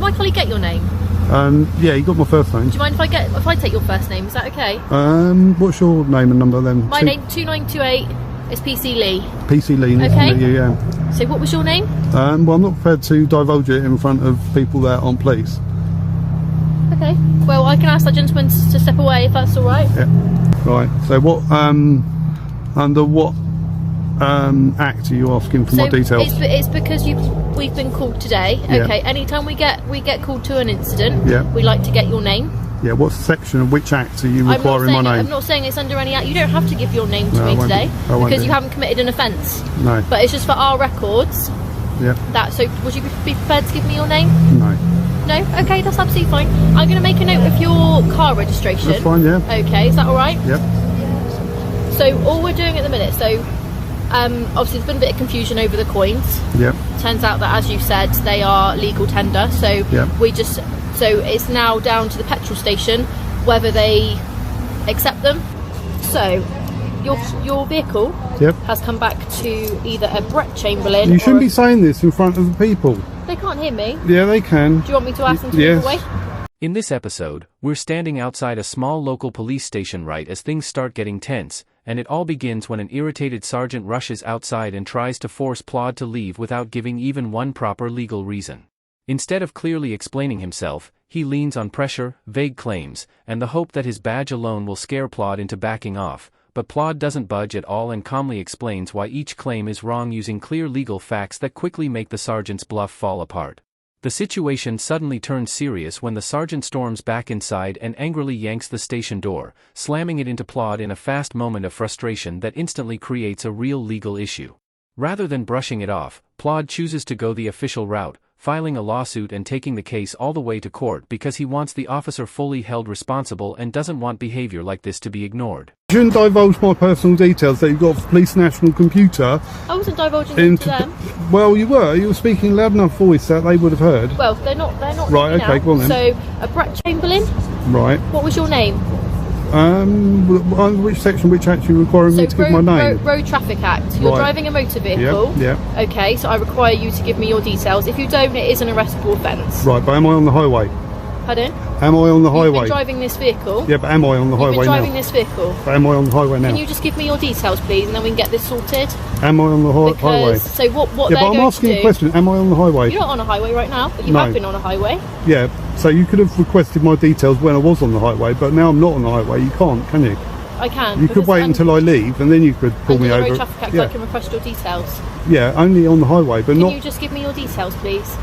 my colleague get your name? Yeah, you got my first name. Do you mind if I take your first name? Is that okay? What's your name and number then? My name 2928 is PC Lee. PC Lee. Okay. Yeah. So what was your name? Well, I'm not prepared to divulge it in front of people that aren't police. Okay. Well, I can ask that gentleman to step away if that's all right. Yeah. Right. So what? Under what act are you asking for more details? It's because we've been called today. Yeah. Okay. Anytime we get called to an incident, yeah, we like to get your name. Yeah. What section of which act are you requiring my name? I'm not saying it's under any act. You don't have to give your name to me today because you haven't committed an offence. No. But it's just for our records. Yeah. So would you be prepared to give me your name? No. No? Okay, that's absolutely fine. I'm going to make a note of your car registration. That's fine, yeah. Okay, is that alright? Yep. So all we're doing at the minute, obviously there's been a bit of confusion over the coins. Yep. Turns out that, as you said, they are legal tender, so yep, so it's now down to the petrol station whether they accept them. So your vehicle has come back to either a Brett Chamberlain. You shouldn't be saying this in front of the people. They can't hear me. Yeah, they can. Do you want me to ask them to move away? In this episode, we're standing outside a small local police station right as things start getting tense, and it all begins when an irritated sergeant rushes outside and tries to force Plod to leave without giving even one proper legal reason. Instead of clearly explaining himself, he leans on pressure, vague claims, and the hope that his badge alone will scare Plod into backing off. But Plod doesn't budge at all and calmly explains why each claim is wrong using clear legal facts that quickly make the sergeant's bluff fall apart. The situation suddenly turns serious when the sergeant storms back inside and angrily yanks the station door, slamming it into Plod in a fast moment of frustration that instantly creates a real legal issue. Rather than brushing it off, Plod chooses to go the official route, filing a lawsuit and taking the case all the way to court because he wants the officer fully held responsible and doesn't want behavior like this to be ignored. You shouldn't divulge my personal details that you've got for Police National Computer. I wasn't divulging them to them. Well, you were. You were speaking loud enough voice that they would have heard. Well, they're not. Right. Okay. Go on then. So, a Brett Chamberlain. Right. What was your name? Which section, which act you requiring me to give my name? Road Traffic Act. You're driving a motor vehicle. Yeah. Okay, so I require you to give me your details. If you don't, it is an arrestable offence. Right, but am I on the highway? Pardon? Am I on the highway? You've been driving this vehicle. Yeah, but am I on the highway now? You've been driving this vehicle. But am I on the highway now? Can you just give me your details, please, and then we can get this sorted? Am I on the highway? So what yeah, but I'm asking a question. Am I on the highway? You're not on a highway right now, but you have been on a highway. Yeah, so you could have requested my details when I was on the highway, but now I'm not on the highway. You can't, can you? I can. You could wait until I leave, and then you could pull me over. Under the Road Traffic Act, I can request your details. Yeah, only on the highway, but not... Can you just give me your details, please?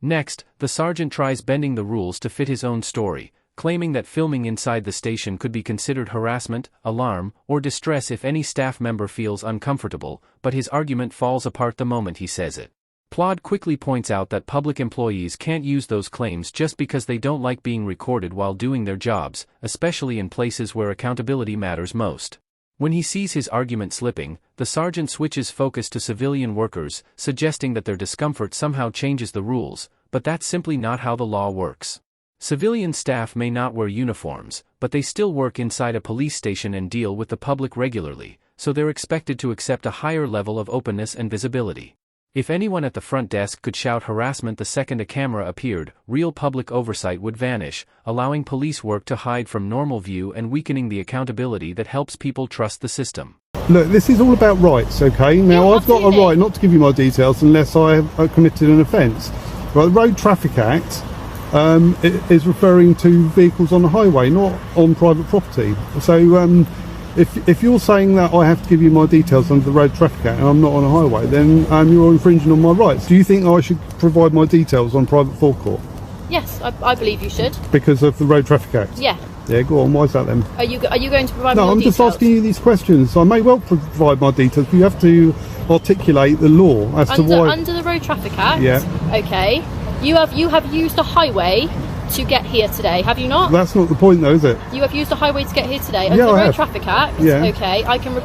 Next, the sergeant tries bending the rules to fit his own story, claiming that filming inside the station could be considered harassment, alarm, or distress if any staff member feels uncomfortable, but his argument falls apart the moment he says it. Plod quickly points out that public employees can't use those claims just because they don't like being recorded while doing their jobs, especially in places where accountability matters most. When he sees his argument slipping, the sergeant switches focus to civilian workers, suggesting that their discomfort somehow changes the rules, but that's simply not how the law works. Civilian staff may not wear uniforms, but they still work inside a police station and deal with the public regularly, so they're expected to accept a higher level of openness and visibility. If anyone at the front desk could shout harassment the second a camera appeared, real public oversight would vanish, allowing police work to hide from normal view and weakening the accountability that helps people trust the system. Look, this is all about rights, okay? Now, I've got a right not to give you my details unless I have committed an offence. Right, the Road Traffic Act it is referring to vehicles on the highway, not on private property. So, if you're saying that I have to give you my details under the Road Traffic Act and I'm not on a highway, then you're infringing on my rights. Do you think I should provide my details on private forecourt? Yes, I believe you should. Because of the Road Traffic Act? Yeah. Yeah, go on. Why is that then? Are you going to provide me your details? No, I'm just asking you these questions. I may well provide my details, but you have to articulate the law as to why... Under the Road Traffic Act? Yeah. Okay. You have used a highway to get here today, have you not? That's not the point though, is it? You have used a highway to get here today. Under the Road Traffic Act, okay, I can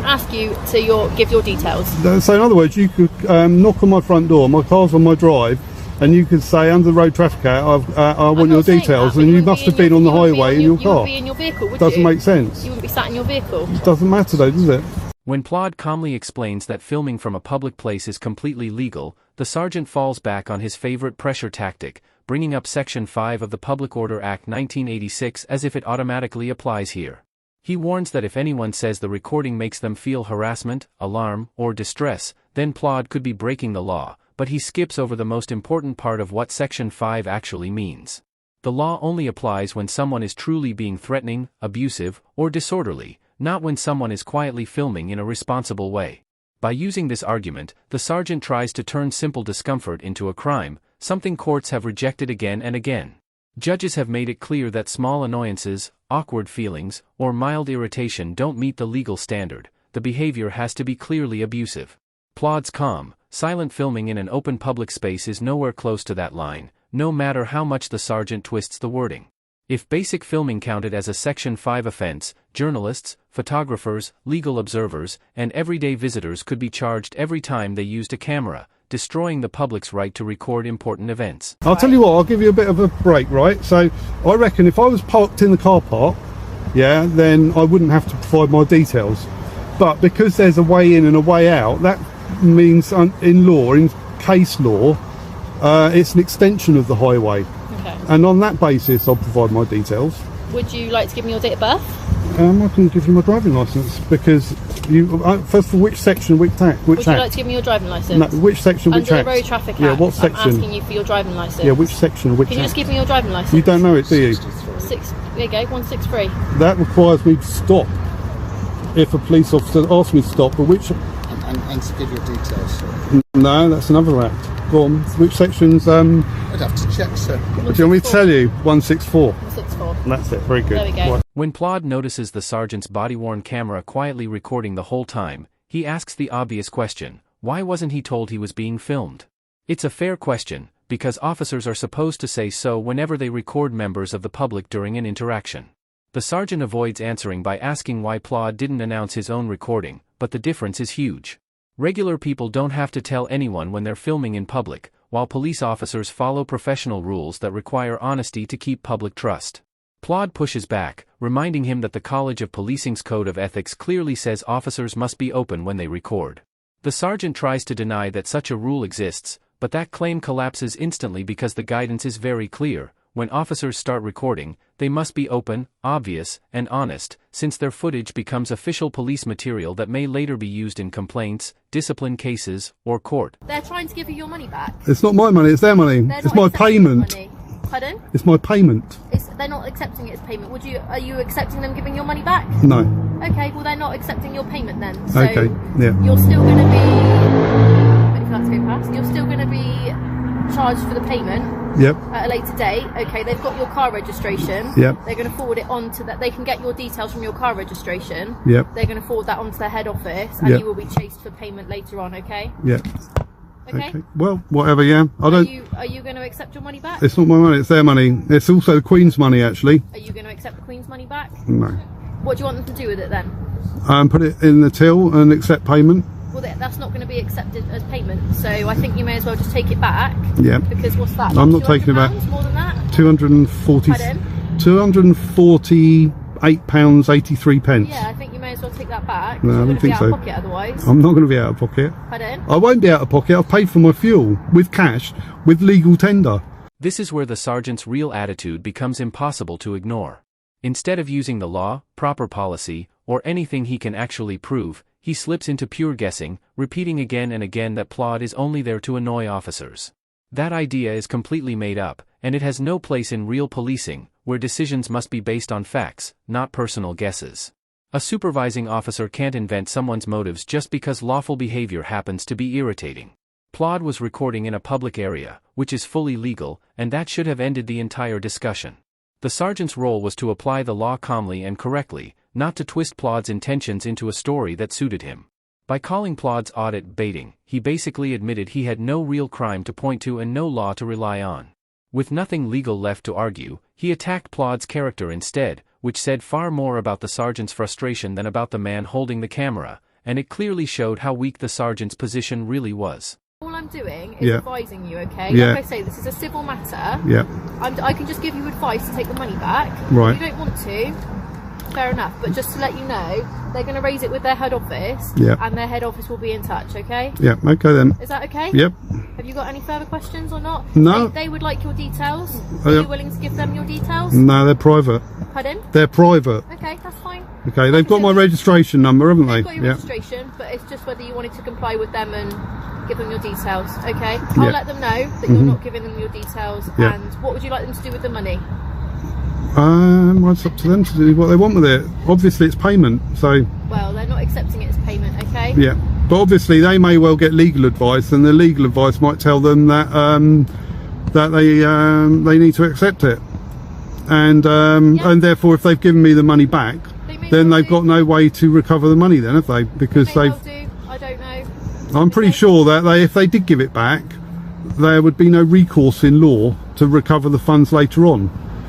ask you to give your details. So in other words, you could knock on my front door, my car's on my drive, and you could say, under the Road Traffic Act, I want your details, and you must have been on the highway in your car. You wouldn't be in your vehicle, would you? Doesn't make sense. You wouldn't be sat in your vehicle. It doesn't matter though, does it? When Plod calmly explains that filming from a public place is completely legal, the sergeant falls back on his favorite pressure tactic, bringing up Section 5 of the Public Order Act 1986 as if it automatically applies here. He warns that if anyone says the recording makes them feel harassment, alarm, or distress, then Plod could be breaking the law, but he skips over the most important part of what Section 5 actually means. The law only applies when someone is truly being threatening, abusive, or disorderly, not when someone is quietly filming in a responsible way. By using this argument, the sergeant tries to turn simple discomfort into a crime, something courts have rejected again and again. Judges have made it clear that small annoyances, awkward feelings, or mild irritation don't meet the legal standard. The behavior has to be clearly abusive. Plod's calm, silent filming in an open public space is nowhere close to that line, no matter how much the sergeant twists the wording. If basic filming counted as a Section 5 offense, journalists, photographers, legal observers, and everyday visitors could be charged every time they used a camera, destroying the public's right to record important events. I'll tell you what, I'll give you a bit of a break, right? So I reckon if I was parked in the car park, yeah, then I wouldn't have to provide my details. But because there's a way in and a way out, that means in law, in case law, it's an extension of the highway. Okay. And on that basis, I'll provide my details. Would you like to give me your date of birth? I can give you my driving licence because you. First of all, which section, which act? Would you like to give me your driving licence? No, which section, which Under act? the Road Traffic Act. Yeah, what section? I'm asking you for your driving licence. Yeah, which section, which Can you act? just give me your driving licence? You don't know it, do you? There you go, 163. That requires me to stop. If a police officer asks me to stop, but which? And to give your details, sir. No, that's another act. Go on. Which sections? I'd have to check, sir. Do you want me to tell you? 164. 164. That's it. Very good. There we go. Right. When Plod notices the sergeant's body-worn camera quietly recording the whole time, he asks the obvious question: why wasn't he told he was being filmed? It's a fair question, because officers are supposed to say so whenever they record members of the public during an interaction. The sergeant avoids answering by asking why Plod didn't announce his own recording, but the difference is huge. Regular people don't have to tell anyone when they're filming in public, while police officers follow professional rules that require honesty to keep public trust. Plod pushes back, reminding him that the College of Policing's Code of Ethics clearly says officers must be open when they record. The sergeant tries to deny that such a rule exists, but that claim collapses instantly because the guidance is very clear. When officers start recording, they must be open, obvious, and honest, since their footage becomes official police material that may later be used in complaints, discipline cases, or court. They're trying to give you your money back. It's not my money, it's their money. They're It's not my accepting payment. your money. Pardon? It's my payment. They're not accepting it as payment. Are you accepting them giving your money back? No. Okay, well they're not accepting your payment then. So Okay, yeah. You're still going to be... Wait for that to go past. You're still going to be charged for the payment. Yep. At a later date. Okay, they've got your car registration. Yep. They're going to forward it on to that. They can get your details from your car registration. Yep. They're going to forward that onto their head office, and Yep. you will be chased for payment later on. Okay. Yep. Okay. Well, whatever, yeah. I don't... Are you going to accept your money back? It's not my money, it's their money. It's also the Queen's money, actually. Are you going to accept the Queen's money back? No. What do you want them to do with it then? Put it in the till and accept payment. Well, that's not going to be accepted as payment, so I think you may as well just take it back. Yeah. Because what's that? I'm not taking it back. £200? More than that? 240... Pardon? £248.83. Yeah, I think you may as well take that back. No, I You're don't going to be think out so. of pocket otherwise. I'm not going to be out of pocket. Pardon? I won't be out of pocket. I've paid for my fuel with cash, with legal tender. This is where the sergeant's real attitude becomes impossible to ignore. Instead of using the law, proper policy, or anything he can actually prove, he slips into pure guessing, repeating again and again that Plod is only there to annoy officers. That idea is completely made up, and it has no place in real policing, where decisions must be based on facts, not personal guesses. A supervising officer can't invent someone's motives just because lawful behavior happens to be irritating. Plod was recording in a public area, which is fully legal, and that should have ended the entire discussion. The sergeant's role was to apply the law calmly and correctly, not to twist Plod's intentions into a story that suited him. By calling Plod's audit baiting, he basically admitted he had no real crime to point to and no law to rely on. With nothing legal left to argue, he attacked Plod's character instead, which said far more about the sergeant's frustration than about the man holding the camera, and it clearly showed how weak the sergeant's position really was. All I'm doing is advising you, okay? Yeah. Like I say, this is a civil matter. Yeah. I can just give you advice to take the money back. Right. If you don't want to, Fair enough, but just to let you know, they're going to raise it with their head office, and their head office will be in touch, okay? Yeah, okay then. Is that okay? Yep. Have you got any further questions or not? No. They would like your details. Are you willing to give them your details? No, they're private. Pardon? They're private. Okay, that's fine. Okay, they've got my registration number, haven't they? They've got your registration, but it's just whether you wanted to comply with them and give them your details, okay? I'll let them know that you're not giving them your details, and what would you like them to do with the money? Well, it's up to them to do what they want with it. Obviously, it's payment, so... Well, they're not accepting it as payment, okay? Yeah, but obviously they may well get legal advice, and the legal advice might tell them that that they need to accept it, and therefore, if they've given me the money back, then they've got no way to recover the money, then, have they? Because I don't know. I'm pretty sure that if they did give it back, there would be no recourse in law to recover the funds later on.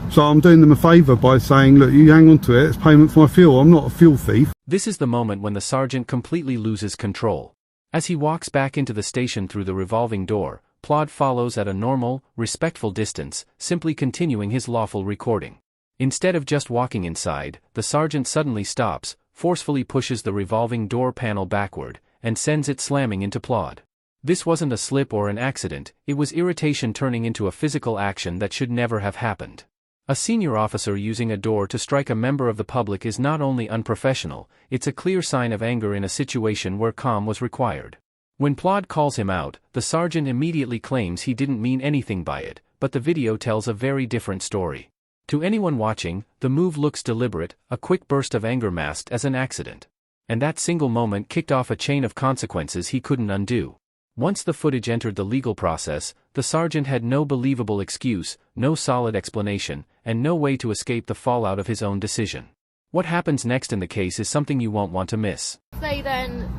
So I'm doing them a favour by saying, look, you hang on to it, it's payment for my fuel, I'm not a fuel thief. This is the moment when the sergeant completely loses control. As he walks back into the station through the revolving door, Plod follows at a normal, respectful distance, simply continuing his lawful recording. Instead of just walking inside, the sergeant suddenly stops, forcefully pushes the revolving door panel backward, and sends it slamming into Plod. This wasn't a slip or an accident, it was irritation turning into a physical action that should never have happened. A senior officer using a door to strike a member of the public is not only unprofessional, it's a clear sign of anger in a situation where calm was required. When Plod calls him out, the sergeant immediately claims he didn't mean anything by it, but the video tells a very different story. To anyone watching, the move looks deliberate, a quick burst of anger masked as an accident. And that single moment kicked off a chain of consequences he couldn't undo. Once the footage entered the legal process, the sergeant had no believable excuse, no solid explanation, and no way to escape the fallout of his own decision. What happens next in the case is something you won't want to miss. If they then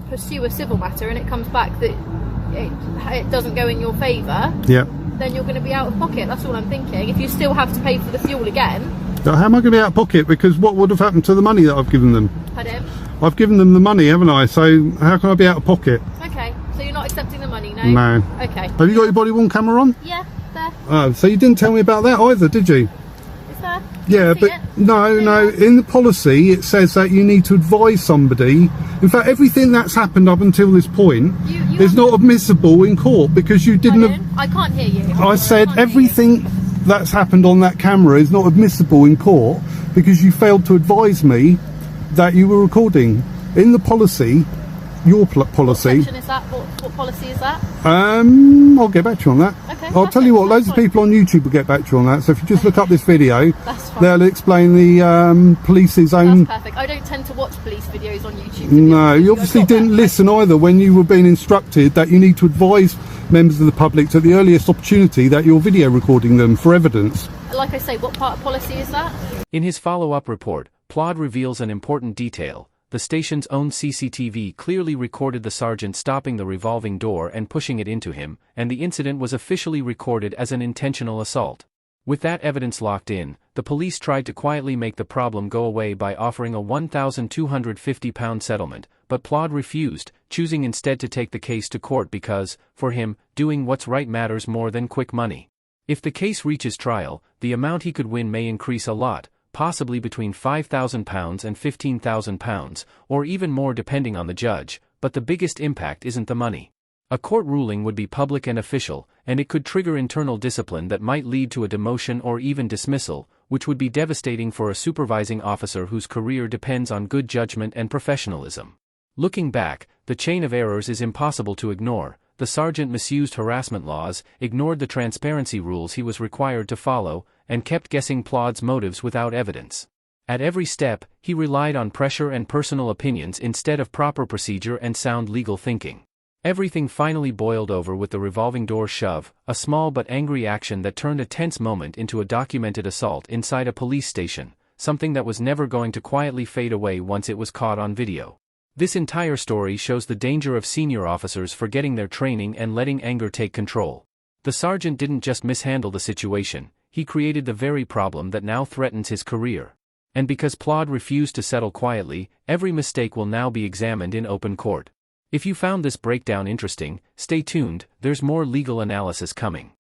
pursue a civil matter and it comes back that it doesn't go in your favour, then you're going to be out of pocket, that's all I'm thinking. If you still have to pay for the fuel again... Now, how am I going to be out of pocket? Because what would have happened to the money that I've given them? Pardon? I've given them the money, haven't I? So how can I be out of pocket? Okay, so you're not accepting the money, no? No. Okay. Have you got your body-worn camera on? Yeah, there. Oh, so you didn't tell me about that either, did you? Is there? Yeah, but no, in the policy it says that you need to advise somebody. In fact, everything that's happened up until this point is not admissible in court because you didn't... I can't hear you. I said everything that's happened on that camera is not admissible in court because you failed to advise me that you were recording. In the policy, your policy... What section is that? What policy is that? I'll get back to you on that. Okay, I'll tell you what, loads of people on YouTube will get back to you on that, so if you just look up this video, fine. They'll explain the police's own... That's perfect. I don't tend to watch police videos on YouTube. No, you obviously didn't listen either when you were being instructed that you need to advise members of the public at the earliest opportunity that you're video recording them for evidence. Like I say, what part of policy is that? In his follow-up report, Plod reveals an important detail. The station's own CCTV clearly recorded the sergeant stopping the revolving door and pushing it into him, and the incident was officially recorded as an intentional assault. With that evidence locked in, the police tried to quietly make the problem go away by offering a £1,250 settlement, but Plod refused, choosing instead to take the case to court because, for him, doing what's right matters more than quick money. If the case reaches trial, the amount he could win may increase a lot, possibly between £5,000 and £15,000, or even more depending on the judge, but the biggest impact isn't the money. A court ruling would be public and official, and it could trigger internal discipline that might lead to a demotion or even dismissal, which would be devastating for a supervising officer whose career depends on good judgment and professionalism. Looking back, the chain of errors is impossible to ignore. The sergeant misused harassment laws, ignored the transparency rules he was required to follow, and kept guessing Plod's motives without evidence. At every step, he relied on pressure and personal opinions instead of proper procedure and sound legal thinking. Everything finally boiled over with the revolving door shove, a small but angry action that turned a tense moment into a documented assault inside a police station, something that was never going to quietly fade away once it was caught on video. This entire story shows the danger of senior officers forgetting their training and letting anger take control. The sergeant didn't just mishandle the situation, he created the very problem that now threatens his career. And because Plod refused to settle quietly, every mistake will now be examined in open court. If you found this breakdown interesting, stay tuned, there's more legal analysis coming.